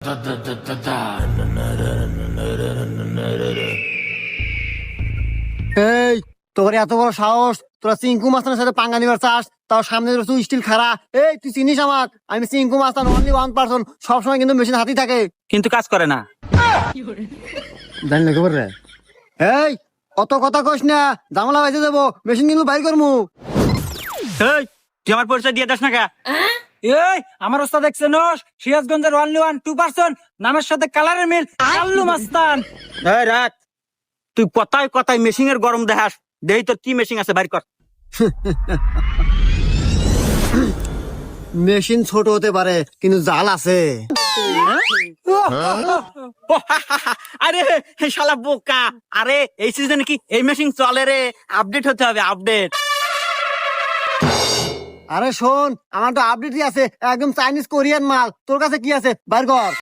এই তোর এত বড় সাহস, তোরা চিঙ্কু মাস্তানের সাথে পাঙ্গা নিবার চাস, তাও সামনে তুই স্টিল খাড়া। এই তুই চিনিস আমাক, আমি চিঙ্কু মাস্তান, অনলি ওয়ান পারসন, সবসময় কিন্তু মেশিন হাতেই থাকে, কিন্তু কাজ করে না। জানি না খবর রে। এই অত কথা কইস না, জামালা বাইতে যাবো, মেশিন কিন্তু বাইর করমু। এই তুই আমার পরিচয় দিয়ে দাস না কে? এই আমার ওস্তাদ দেখছেন সিরাজগঞ্জের অনলি ওয়ান 2% নামের সাথে কালারের মিল কাল্লু মাস্তান। এই রাখ, তুই কথায় কথায় মেশিং এর গরম দেখাস, দেই তোর কি মেশিং আছে বাইর কর। মেশিন ছোট হতে পারে কিন্তু জাল আছে। আরে শালা বোকা, আরে এই সিজনে কি এই মেশিন চলে রে? আপডেট হতে হবে, আপডেট। আরে শোন, আমার তো আপডেটই আছে, একদম চাইনিজ কোরিয়ান মাল, তোর কাছে কি আছে বাইর কর।